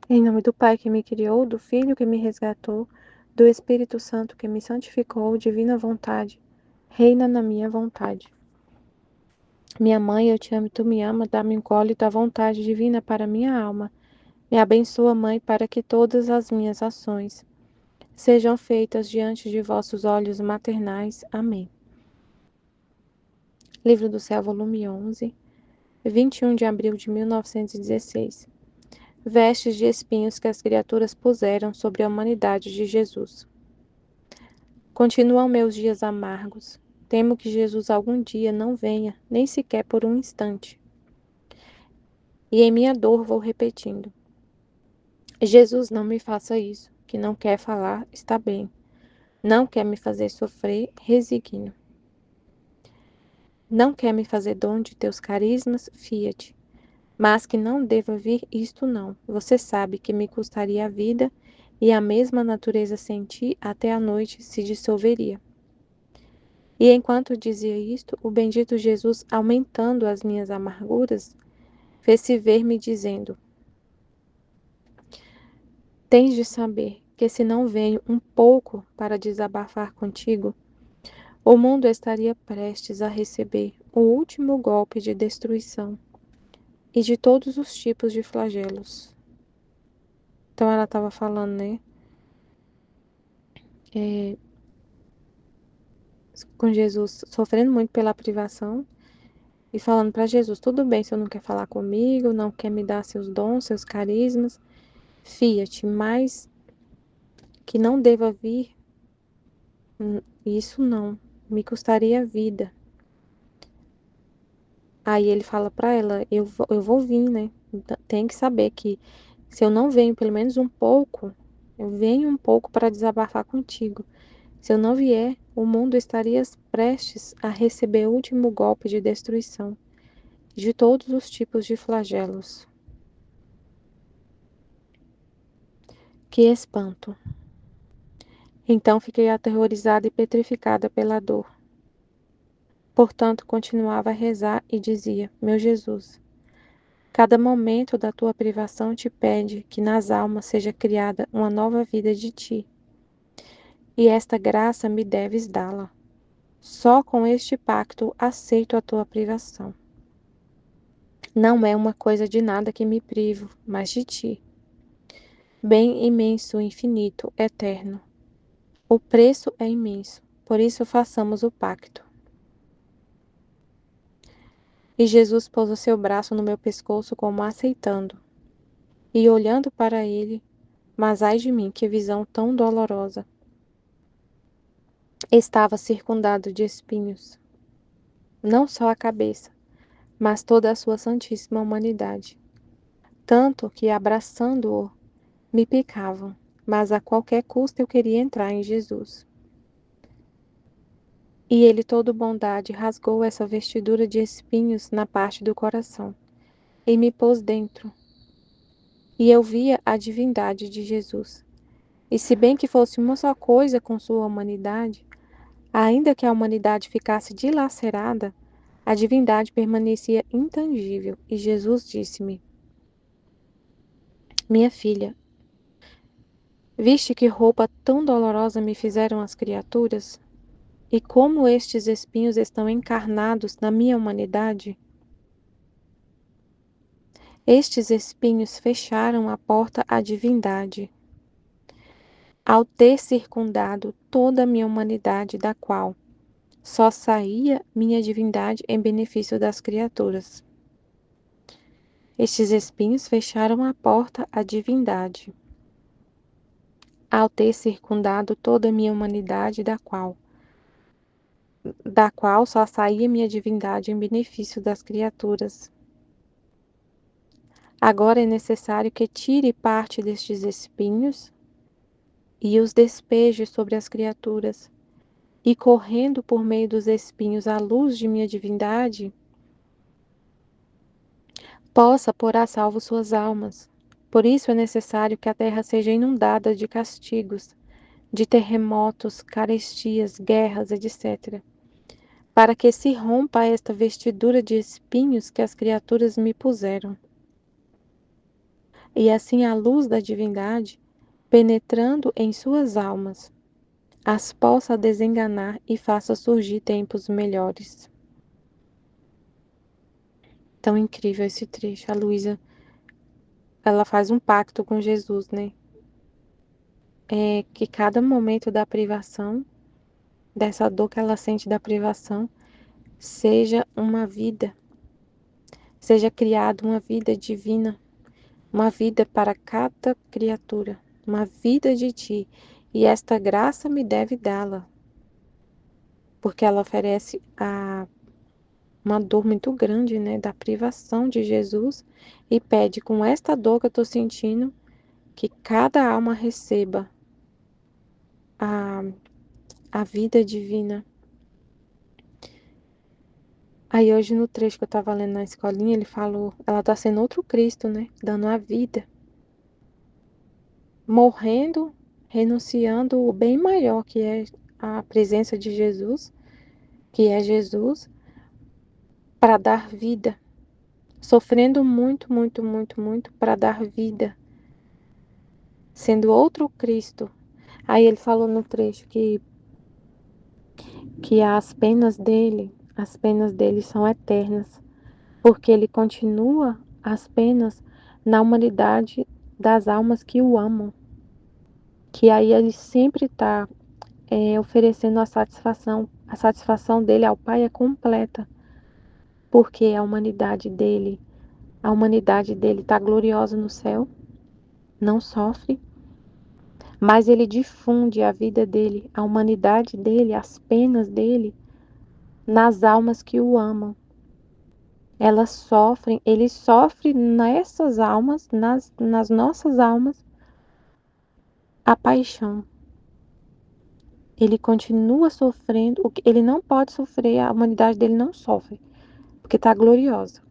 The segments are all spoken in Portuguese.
Em nome do Pai que me criou, do Filho que me resgatou, do Espírito Santo que me santificou, divina vontade, reina na minha vontade. Minha mãe, eu te amo e tu me ama, dá-me um colo e tua vontade divina para minha alma. Me abençoa, Mãe, para que todas as minhas ações sejam feitas diante de vossos olhos maternais. Amém. Livro do Céu, volume 11, 21 de abril de 1916. Vestes de espinhos que as criaturas puseram sobre a humanidade de Jesus. Continuam meus dias amargos. Temo que Jesus algum dia não venha, nem sequer por um instante. E em minha dor vou repetindo: Jesus, não me faça isso, que não quer falar, está bem. Não quer me fazer sofrer, resigno. Não quer me fazer dom de teus carismas, fia-te. Mas que não deva vir isto não. Você sabe que me custaria a vida e a mesma natureza sem ti até a noite se dissolveria. E enquanto dizia isto, o bendito Jesus, aumentando as minhas amarguras, fez-se ver-me dizendo: Tens de saber que se não venho um pouco para desabafar contigo, o mundo estaria prestes a receber o último golpe de destruição e de todos os tipos de flagelos. Então ela estava falando, né? É, com Jesus sofrendo muito pela privação e falando para Jesus: tudo bem se eu não quer falar comigo, não quer me dar seus dons, seus carismas, fia-te, mas que não deva vir, isso não, me custaria a vida. Aí ele fala para ela: eu vou vir, né? Tem que saber que se eu não venho pelo menos um pouco, eu venho um pouco para desabafar contigo. Se eu não vier, o mundo estaria prestes a receber o último golpe de destruição de todos os tipos de flagelos. Que espanto! Então fiquei aterrorizada e petrificada pela dor. Portanto, continuava a rezar e dizia: Meu Jesus, cada momento da tua privação te pede que nas almas seja criada uma nova vida de ti. E esta graça me deves dá-la. Só com este pacto aceito a tua privação. Não é uma coisa de nada que me privo, mas de ti. Bem imenso, infinito, eterno. O preço é imenso, por isso façamos o pacto. E Jesus pôs o seu braço no meu pescoço como aceitando. E olhando para ele, mas ai de mim, que visão tão dolorosa. Estava circundado de espinhos, não só a cabeça, mas toda a sua santíssima humanidade. Tanto que, abraçando-o, me picavam, mas a qualquer custo eu queria entrar em Jesus. E ele, todo bondade, rasgou essa vestidura de espinhos na parte do coração, e me pôs dentro. E eu via a divindade de Jesus. E se bem que fosse uma só coisa com sua humanidade, ainda que a humanidade ficasse dilacerada, a divindade permanecia intangível. E Jesus disse-me: Minha filha, viste que roupa tão dolorosa me fizeram as criaturas? E como estes espinhos estão encarnados na minha humanidade? Estes espinhos fecharam a porta à divindade, ao ter circundado toda a minha humanidade, da qual só saía minha divindade em benefício das criaturas. Estes espinhos fecharam a porta à divindade, ao ter circundado toda a minha humanidade, da qual só saía minha divindade em benefício das criaturas. Agora é necessário que tire parte destes espinhos e os despeje sobre as criaturas, e correndo por meio dos espinhos a luz de minha divindade, possa pôr a salvo suas almas. Por isso é necessário que a terra seja inundada de castigos, de terremotos, carestias, guerras, etc., para que se rompa esta vestidura de espinhos que as criaturas me puseram. e assim a luz da divindade, penetrando em suas almas, as possa desenganar e faça surgir tempos melhores. Tão incrível esse trecho. A Luísa, ela faz um pacto com Jesus, né? É que cada momento da privação, dessa dor que ela sente da privação, seja uma vida, seja criada uma vida divina, uma vida para cada criatura, uma vida de ti. E esta graça me deve dá-la, porque ela oferece uma dor muito grande, né, da privação de Jesus e pede com esta dor que eu estou sentindo que cada alma receba a, a vida divina. Aí hoje no trecho que eu estava lendo na escolinha, ele falou, ela está sendo outro Cristo, né, dando a vida, morrendo, renunciando o bem maior que é a presença de Jesus, que é Jesus, para dar vida, sofrendo muito, muito, muito, muito para dar vida, sendo outro Cristo. Aí ele falou no trecho que as penas dele são eternas, porque ele continua as penas na humanidade das almas que o amam, que aí ele sempre está oferecendo a satisfação dele ao Pai é completa, porque a humanidade dele está gloriosa no céu, não sofre, mas ele difunde a vida dele, a humanidade dele, as penas dele, nas almas que o amam. Elas sofrem, ele sofre nessas almas, nas nossas almas, a paixão. Ele continua sofrendo, ele não pode sofrer, a humanidade dele não sofre, porque está gloriosa.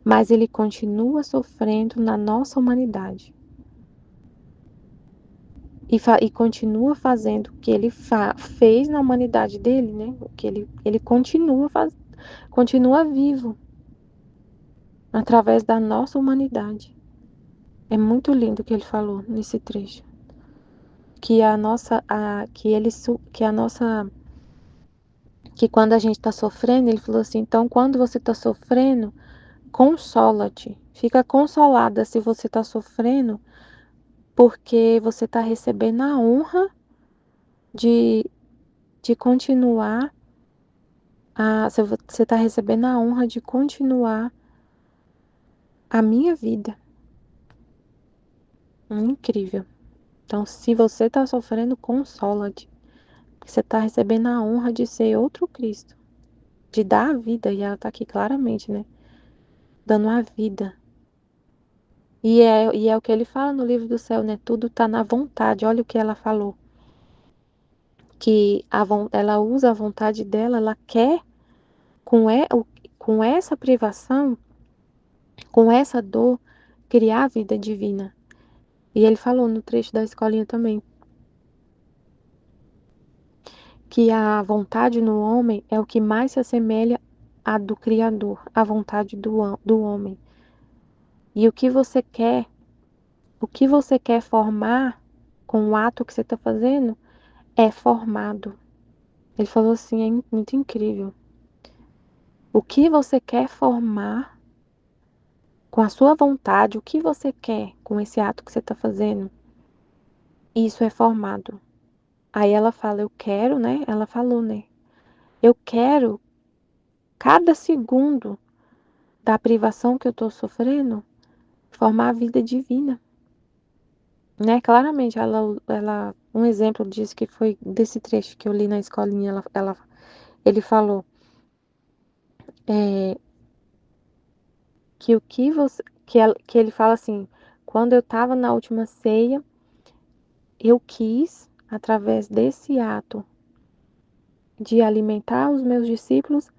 Mas ele continua sofrendo na nossa humanidade. E continua fazendo o que ele fez na humanidade dele, né? O que ele continua vivo através da nossa humanidade. É muito lindo o que ele falou nesse trecho. Que a nossa, que a nossa, que quando a gente está sofrendo, ele falou assim, então quando você está sofrendo, consola-te, fica consolada se você está sofrendo, porque você está recebendo a honra de, de continuar, você está recebendo a honra de continuar a minha vida. Incrível. Então, se você está sofrendo, consola-te. Você está recebendo a honra de ser outro Cristo, de dar a vida, e ela está aqui claramente, né? Dando a vida. E é o que ele fala no livro do céu, né? Tudo está na vontade. Olha o que ela falou. Que ela usa a vontade dela, ela quer, com, com essa privação, com essa dor, criar a vida divina. E ele falou no trecho da escolinha também, que a vontade no homem é o que mais se assemelha à do Criador, a vontade do homem. E o que você quer formar com o ato que você está fazendo, é formado. Ele falou assim, é muito incrível. O que você quer formar com a sua vontade, o que você quer com esse ato que você está fazendo, isso é formado. Aí ela fala, eu quero, né? Ela falou, né? Eu quero cada segundo da privação que eu estou sofrendo formar a vida divina, né? Claramente, um exemplo disso que foi desse trecho que eu li na escolinha, ele falou que o que você, que ele fala assim, quando eu estava na última ceia, eu quis, através desse ato de alimentar os meus discípulos,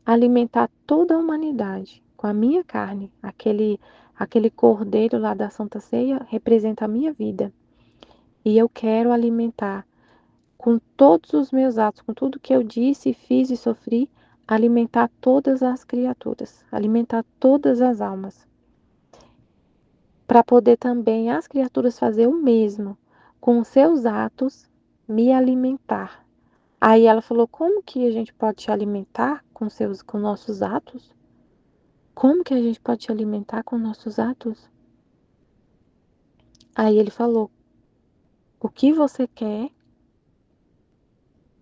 alimentar toda a humanidade com a minha carne. Aquele cordeiro lá da Santa Ceia representa a minha vida. E eu quero alimentar com todos os meus atos, com tudo que eu disse, fiz e sofri, alimentar todas as criaturas, alimentar todas as almas. para poder também as criaturas fazer o mesmo, com os seus atos, me alimentar. Aí ela falou: como que a gente pode te alimentar com nossos atos? Como que a gente pode te alimentar com nossos atos? Aí ele falou: o que você quer,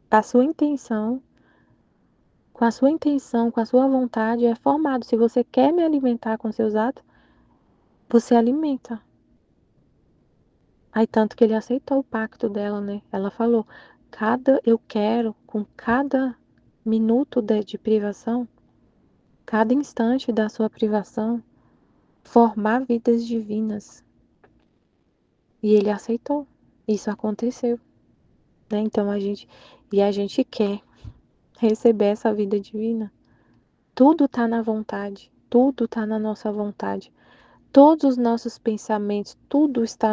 a sua intenção, com a sua vontade é formado. Se você quer me alimentar com seus atos, você alimenta. Aí tanto que ele aceitou o pacto dela, né? Ela falou: eu quero, com cada minuto de privação, cada instante da sua privação, formar vidas divinas. E ele aceitou. Isso aconteceu, né? Então a gente quer receber essa vida divina. Tudo está na vontade, tudo está na nossa vontade. Todos os nossos pensamentos, tudo está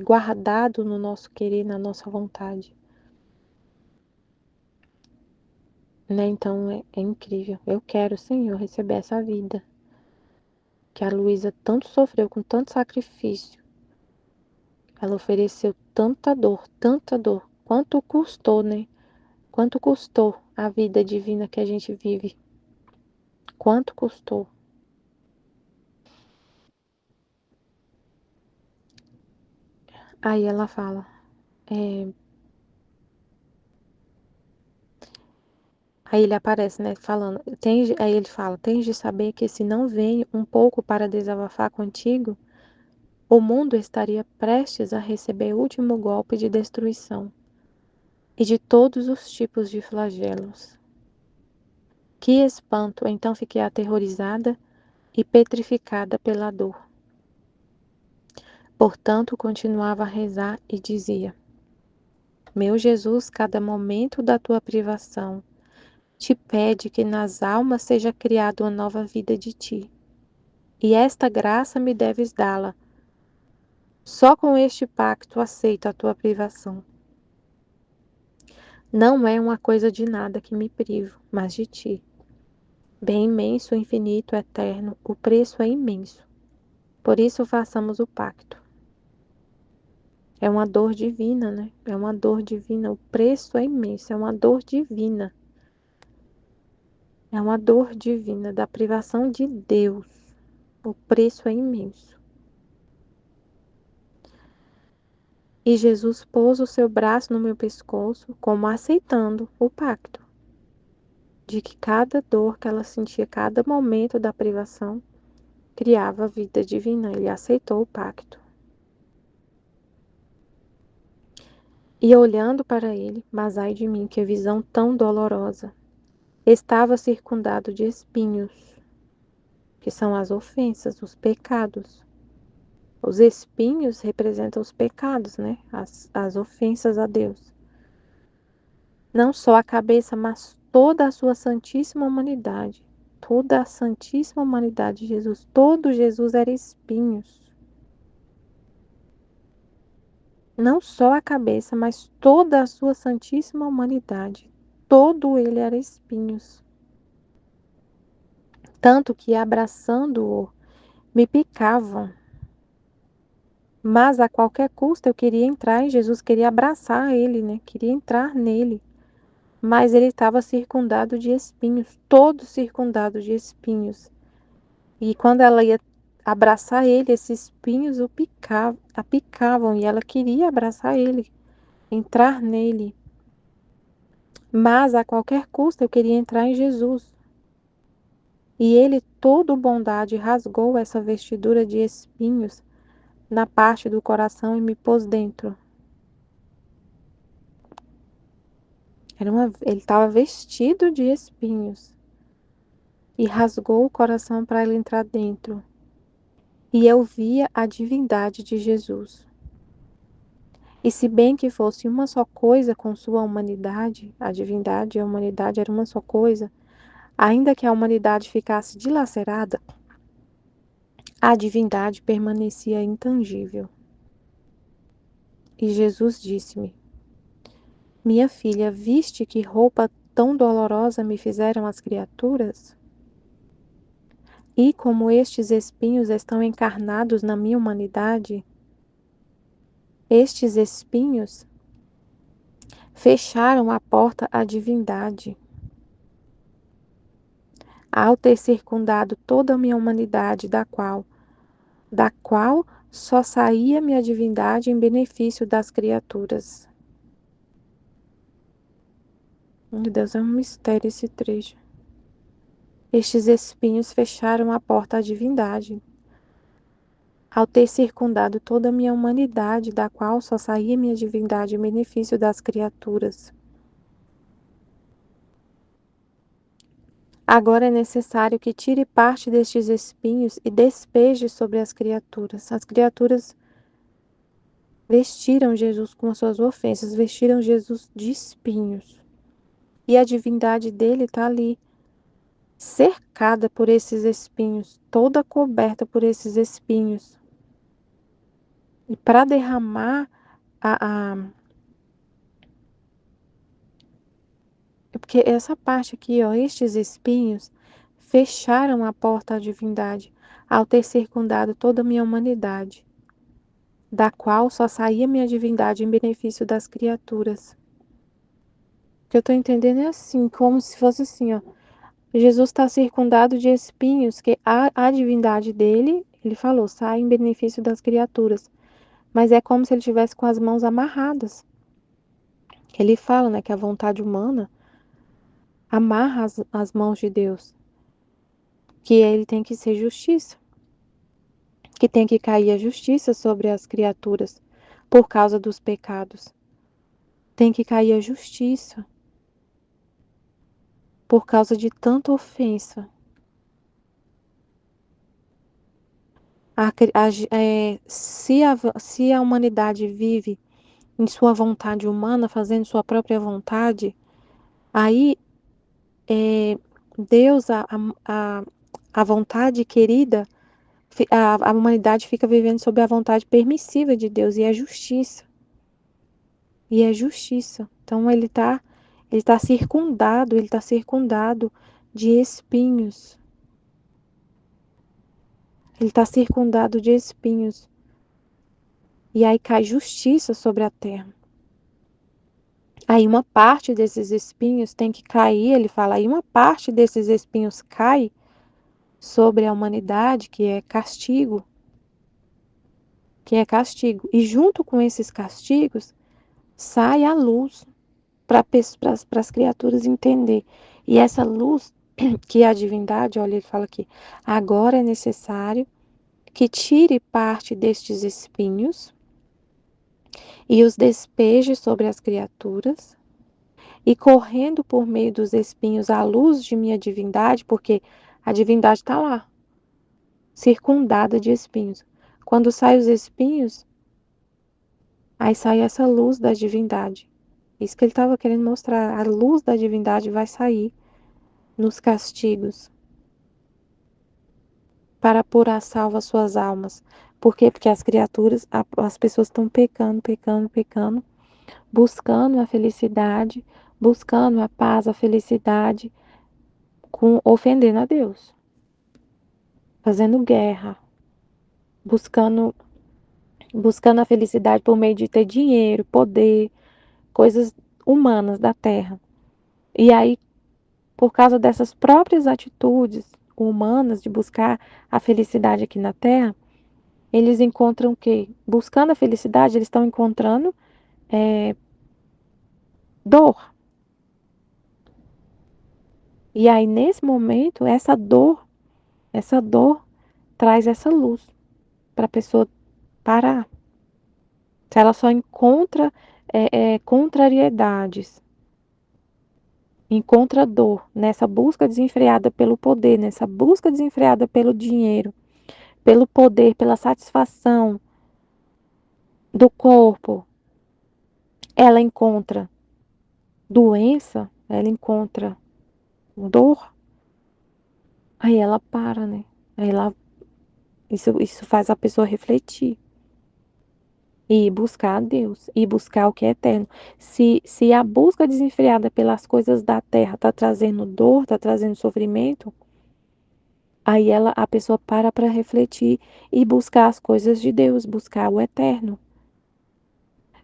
guardado no nosso querer, na nossa vontade. Né? Então é incrível. Eu quero, Senhor, receber essa vida que a Luísa tanto sofreu, com tanto sacrifício. Ela ofereceu tanta dor, tanta dor. Quanto custou, né? Quanto custou a vida divina que a gente vive? Quanto custou? Aí ela fala, aí ele aparece, né, falando, aí ele fala, tens de saber que se não venho um pouco para desabafar contigo, o mundo estaria prestes a receber o último golpe de destruição e de todos os tipos de flagelos. Que espanto! Então fiquei aterrorizada e petrificada pela dor. Portanto, continuava a rezar e dizia: meu Jesus, cada momento da tua privação te pede que nas almas seja criada uma nova vida de ti. E esta graça me deves dá-la. Só com este pacto aceito a tua privação. Não é uma coisa de nada que me privo, mas de ti. Bem imenso, infinito, eterno, o preço é imenso. Por isso façamos o pacto. É uma dor divina, né? É uma dor divina. O preço é imenso, é uma dor divina. É uma dor divina da privação de Deus. O preço é imenso. E Jesus pôs o seu braço no meu pescoço, como aceitando o pacto, de que cada dor que ela sentia, cada momento da privação, criava vida divina. Ele aceitou o pacto. E olhando para ele, mas ai de mim, que visão tão dolorosa! Estava circundado de espinhos, que são as ofensas, os pecados. Os espinhos representam os pecados, né? As ofensas a Deus. Não só a cabeça, mas toda a sua santíssima humanidade. Toda a santíssima humanidade de Jesus. Todo Jesus era espinhos. Não só a cabeça, mas toda a sua santíssima humanidade. Todo ele era espinhos. Tanto que, abraçando-o, me picavam. Mas a qualquer custo eu queria entrar em Jesus, queria abraçar ele, né? Queria entrar nele. Mas ele estava circundado de espinhos, todo circundado de espinhos. E quando ela ia abraçar ele, esses espinhos a picavam e ela queria abraçar ele, entrar nele. Mas a qualquer custo eu queria entrar em Jesus. E ele, todo bondade, rasgou essa vestidura de espinhos na parte do coração e me pôs dentro. Ele estava vestido de espinhos e rasgou o coração para ele entrar dentro. E eu via a divindade de Jesus. E se bem que fosse uma só coisa com sua humanidade, a divindade e a humanidade era uma só coisa, ainda que a humanidade ficasse dilacerada, a divindade permanecia intangível. E Jesus disse-me: minha filha, viste que roupa tão dolorosa me fizeram as criaturas? E como estes espinhos estão encarnados na minha humanidade, estes espinhos fecharam a porta à divindade. Ao ter circundado toda a minha humanidade, da qual só saía minha divindade em benefício das criaturas. Meu Deus, é um mistério esse trecho. Estes espinhos fecharam a porta à divindade. Ao ter circundado toda a minha humanidade, da qual só saía minha divindade em benefício das criaturas. Agora é necessário que tire parte destes espinhos e despeje sobre as criaturas. As criaturas vestiram Jesus com as suas ofensas, vestiram Jesus de espinhos. E a divindade dele está ali, cercada por esses espinhos, toda coberta por esses espinhos. E para derramar porque essa parte aqui, ó, estes espinhos fecharam a porta à divindade, ao ter circundado toda a minha humanidade, da qual só saía minha divindade em benefício das criaturas. O que eu estou entendendo é assim, como se fosse assim, ó. Jesus está circundado de espinhos, que a divindade dele, ele falou, sai em benefício das criaturas. Mas é como se ele tivesse com as mãos amarradas. Ele fala, né, que a vontade humana amarra as mãos de Deus. Que ele tem que ser justiça. Que tem que cair a justiça sobre as criaturas por causa dos pecados. Tem que cair a justiça por causa de tanta ofensa. Se a humanidade vive em sua vontade humana, fazendo sua própria vontade, aí Deus, a vontade querida, a humanidade fica vivendo sob a vontade permissiva de Deus, e é justiça. E é justiça. Então ele tá circundado de espinhos. Ele está circundado de espinhos. E aí cai justiça sobre a terra. Aí uma parte desses espinhos tem que cair, ele fala, aí uma parte desses espinhos cai sobre a humanidade, que é castigo. Que é castigo. E junto com esses castigos, sai a luz para as criaturas entender. E essa luz, que é a divindade, olha, ele fala aqui, agora é necessário que tire parte destes espinhos e os despeje sobre as criaturas, e correndo por meio dos espinhos a luz de minha divindade, porque a divindade está lá, circundada de espinhos. Quando saem os espinhos, aí sai essa luz da divindade. Isso que ele estava querendo mostrar, a luz da divindade vai sair nos castigos para pôr a salvo as suas almas. Por quê? Porque as criaturas, as pessoas estão pecando, pecando, pecando, buscando a felicidade, buscando a paz, a felicidade, ofendendo a Deus, fazendo guerra, buscando, buscando a felicidade por meio de ter dinheiro, poder, coisas humanas da terra. E aí, por causa dessas próprias atitudes humanas de buscar a felicidade aqui na terra, eles encontram o quê? Buscando a felicidade, eles estão encontrando dor. E aí, nesse momento, essa dor traz essa luz para a pessoa parar. Se ela só encontra contrariedades, encontra dor nessa busca desenfreada pelo poder, nessa busca desenfreada pelo dinheiro, pelo poder, pela satisfação do corpo, ela encontra doença, ela encontra dor, aí ela para, né? Isso faz a pessoa refletir e buscar a Deus e buscar o que é eterno. Se a busca desenfreada pelas coisas da terra está trazendo dor, está trazendo sofrimento, Aí a pessoa para refletir e buscar as coisas de Deus, buscar o eterno.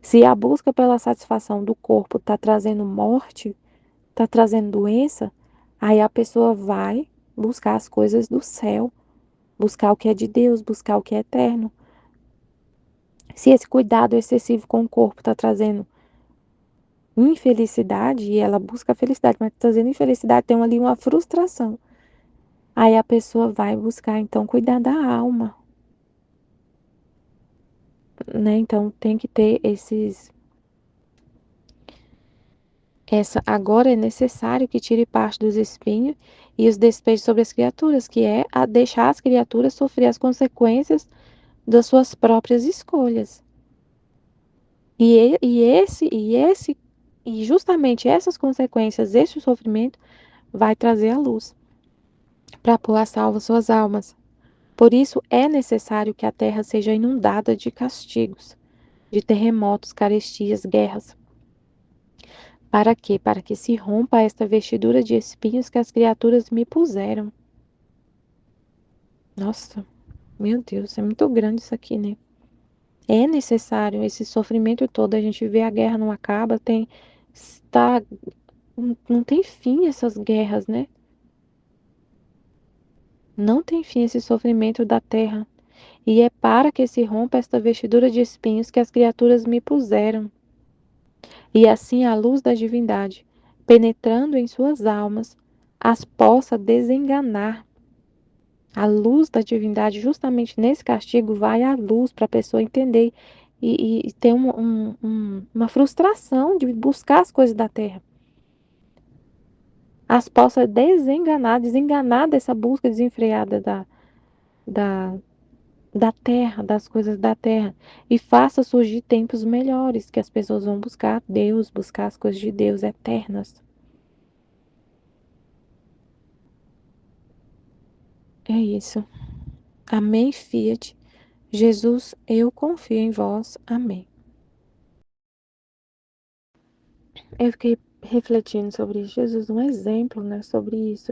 Se a busca pela satisfação do corpo está trazendo morte, está trazendo doença, aí a pessoa vai buscar as coisas do céu, buscar o que é de Deus, buscar o que é eterno. Se esse cuidado excessivo com o corpo está trazendo infelicidade, e ela busca a felicidade, mas está trazendo infelicidade, tem ali uma frustração. Aí a pessoa vai buscar, então, cuidar da alma, né? Então tem que ter agora é necessário que tire parte dos espinhos e os despeje sobre as criaturas, que é a deixar as criaturas sofrer as consequências das suas próprias escolhas. E justamente essas consequências, esse sofrimento, vai trazer a luz para pôr a salvo suas almas. Por isso é necessário que a terra seja inundada de castigos, de terremotos, carestias, guerras. Para quê? Para que se rompa esta vestidura de espinhos que as criaturas me puseram. Nossa, meu Deus, é muito grande isso aqui, né? É necessário esse sofrimento todo. A gente vê a guerra não acaba, tá, não tem fim essas guerras, né? Não tem fim esse sofrimento da terra. E é para que se rompa esta vestidura de espinhos que as criaturas me puseram. E assim a luz da divindade, penetrando em suas almas, as possa desenganar. A luz da divindade, justamente nesse castigo, vai a luz para a pessoa entender e ter uma frustração de buscar as coisas da terra. As possa desenganar dessa busca desenfreada da, da terra, das coisas da terra, e faça surgir tempos melhores, que as pessoas vão buscar Deus, buscar as coisas de Deus eternas. É isso. Amém, Fiat. Jesus, eu confio em vós. Amém. Eu fiquei refletindo sobre Jesus, um exemplo, né, sobre isso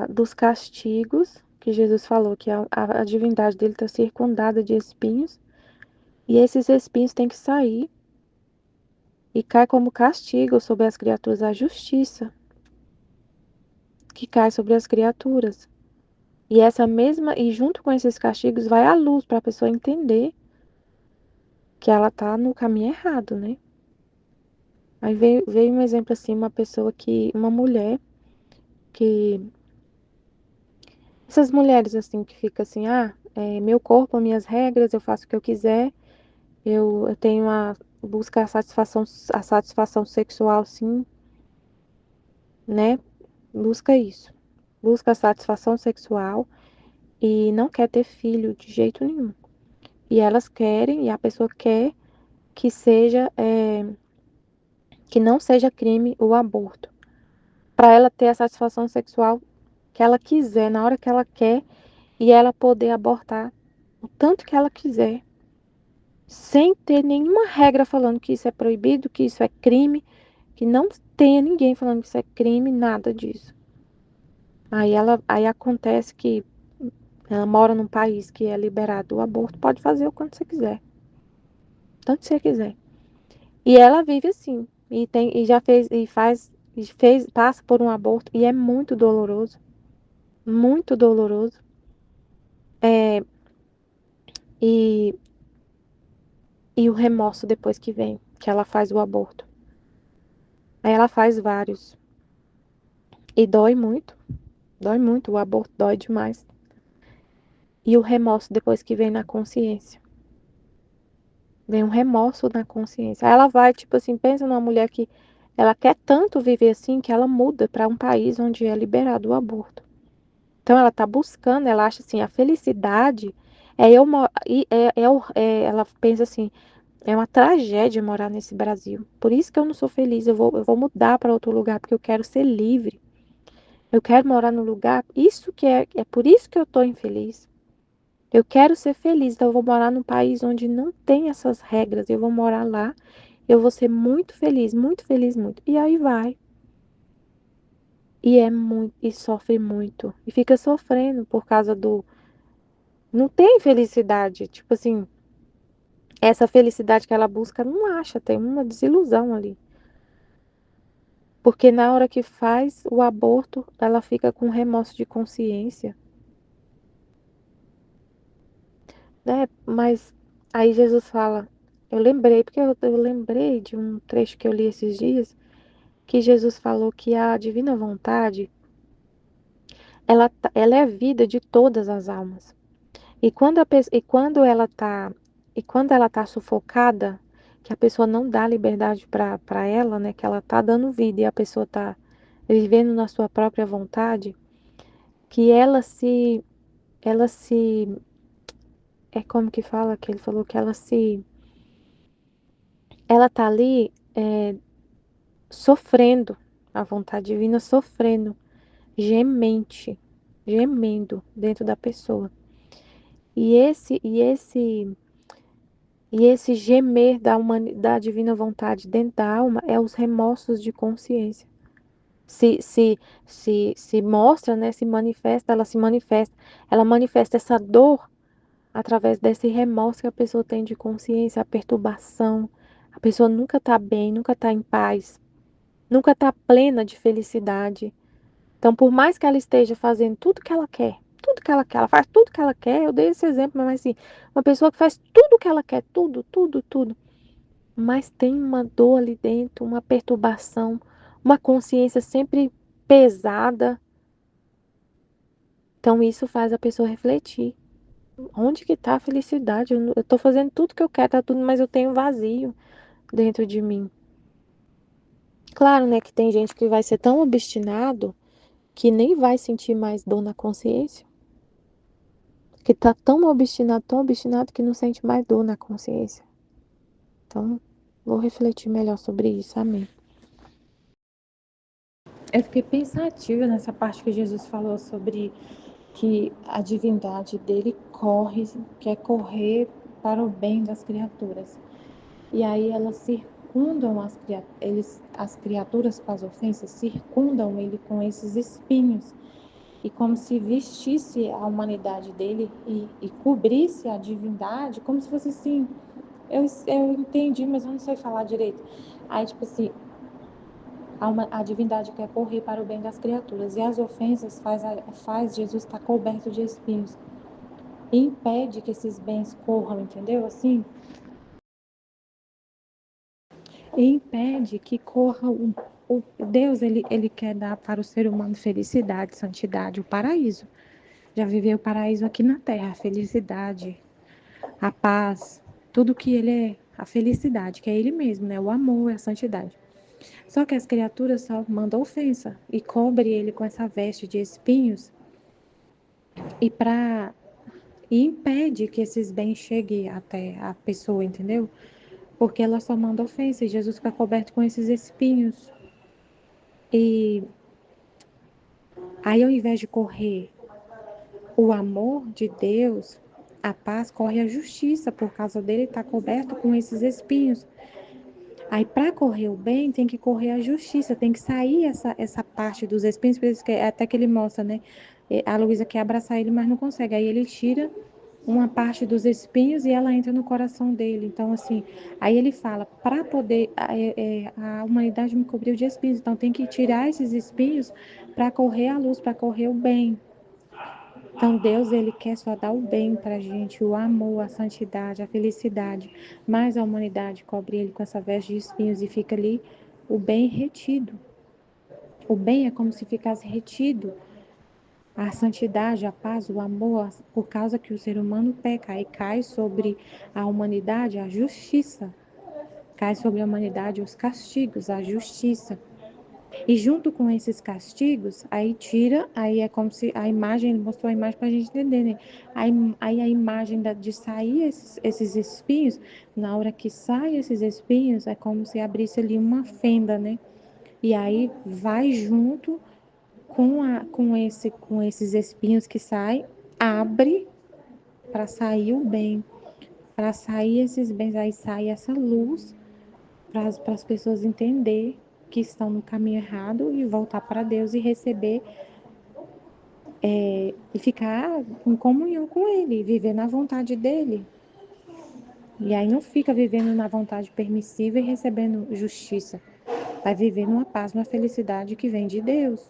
dos castigos que Jesus falou, que a divindade dele está circundada de espinhos, e esses espinhos têm que sair e cai como castigo sobre as criaturas a justiça, que cai sobre as criaturas. E junto com esses castigos vai a luz para a pessoa entender que ela tá no caminho errado, né? Aí veio um exemplo assim, uma mulher que, essas mulheres assim que fica assim, meu corpo, minhas regras, eu faço o que eu quiser, eu tenho busca a satisfação sexual, sim, né? Busca isso, busca a satisfação sexual e não quer ter filho de jeito nenhum. E elas querem, e a pessoa quer que que não seja crime o aborto, para ela ter a satisfação sexual que ela quiser, na hora que ela quer, e ela poder abortar o tanto que ela quiser, sem ter nenhuma regra falando que isso é proibido, que isso é crime, que não tenha ninguém falando que isso é crime, nada disso. Aí acontece que ela mora num país que é liberado o aborto, pode fazer o quanto você quiser, tanto você quiser. E ela vive assim, e já fez passa por um aborto e é muito doloroso, muito doloroso. É, e, e o remorso depois que vem, que ela faz o aborto. Aí ela faz vários. E dói muito, o aborto dói demais. E o remorso depois que vem na consciência. Vem um remorso na consciência. Aí ela vai, tipo assim, pensa numa mulher que ela quer tanto viver assim que ela muda para um país onde é liberado o aborto. Então ela tá buscando, ela acha assim, a felicidade ela pensa assim, é uma tragédia morar nesse Brasil. Por isso que eu não sou feliz, eu vou mudar para outro lugar porque eu quero ser livre. Eu quero morar no lugar, isso que é por isso que eu tô infeliz. Eu quero ser feliz, então eu vou morar num país onde não tem essas regras. Eu vou morar lá, eu vou ser muito feliz, muito feliz, muito. E aí vai. E é muito, e sofre muito. E fica sofrendo por causa do. Não tem felicidade. Tipo assim, essa felicidade que ela busca não acha, tem uma desilusão ali. Porque na hora que faz o aborto, ela fica com remorso de consciência, né? Mas aí Jesus fala, eu lembrei, porque eu lembrei de um trecho que eu li esses dias, que Jesus falou que a divina vontade, ela é a vida de todas as almas. E quando ela tá sufocada, que a pessoa não dá liberdade para ela, né, que ela tá dando vida e a pessoa tá vivendo na sua própria vontade, que ela se é como que fala, que ele falou que ela tá ali sofrendo, a vontade divina sofrendo, gemente, gemendo dentro da pessoa. E esse gemer da divina vontade dentro da alma é os remorsos de consciência. Se, se, se mostra, né? Ela manifesta essa dor através desse remorso que a pessoa tem de consciência, a perturbação. A pessoa nunca está bem, nunca está em paz, nunca está plena de felicidade. Então, por mais que ela esteja fazendo tudo que ela quer, tudo que ela quer, ela faz tudo que ela quer, eu dei esse exemplo, mas assim, uma pessoa que faz tudo que ela quer, tudo, tudo, tudo, mas tem uma dor ali dentro, uma perturbação, uma consciência sempre pesada. Então, isso faz a pessoa refletir. Onde que está a felicidade? Eu tô fazendo tudo que eu quero, tá tudo, mas eu tenho um vazio dentro de mim. Claro, né, que tem gente que vai ser tão obstinado que nem vai sentir mais dor na consciência, que tá tão obstinado que não sente mais dor na consciência. Então, vou refletir melhor sobre isso. Amém. Eu fiquei pensativa nessa parte que Jesus falou sobre que a divindade dele quer correr para o bem das criaturas. E aí elas circundam as criaturas com as ofensas, circundam ele com esses espinhos. E como se vestisse a humanidade dele e cobrisse a divindade, como se fosse assim. Eu entendi, mas eu não sei falar direito. Aí, tipo assim, a divindade quer correr para o bem das criaturas. E as ofensas faz Jesus estar coberto de espinhos. E impede que esses bens corram, entendeu? Assim, e impede que corra o Deus, ele quer dar para o ser humano felicidade, santidade, o paraíso. Já viveu o paraíso aqui na terra, a felicidade, a paz, tudo que ele é, a felicidade, que é ele mesmo, né? O amor, a santidade. Só que as criaturas só mandam ofensa e cobre ele com essa veste de espinhos e para e impede que esses bens cheguem até a pessoa, entendeu? Porque ela só manda ofensa e Jesus fica coberto com esses espinhos. E aí, ao invés de correr o amor de Deus, a paz, corre a justiça, por causa dele estar coberto com esses espinhos. Aí, para correr o bem, tem que correr a justiça, tem que sair essa parte dos espinhos, por isso que até que ele mostra, né? A Luísa quer abraçar ele, mas não consegue. Aí ele tira uma parte dos espinhos e ela entra no coração dele. Então, assim, aí ele fala, para poder, a humanidade me cobriu de espinhos, então tem que tirar esses espinhos para correr a luz, para correr o bem. Então, Deus, ele quer só dar o bem para a gente, o amor, a santidade, a felicidade. Mas a humanidade cobre ele com essa veste de espinhos e fica ali o bem retido. O bem é como se ficasse retido. A santidade, a paz, o amor, por causa que o ser humano peca, aí cai sobre a humanidade a justiça. Cai sobre a humanidade os castigos, a justiça. E junto com esses castigos, aí tira, aí é como se a imagem, ele mostrou a imagem para a gente entender, né? Aí a imagem de sair esses espinhos, na hora que saem esses espinhos, é como se abrisse ali uma fenda, né? E aí vai junto com esses espinhos que saem, abre para sair o bem, para sair esses bens, aí sai essa luz para as pessoas entender que estão no caminho errado e voltar para Deus e receber e ficar em comunhão com Ele, viver na vontade dEle. E aí não fica vivendo na vontade permissiva e recebendo justiça. Vai viver numa paz, numa felicidade que vem de Deus.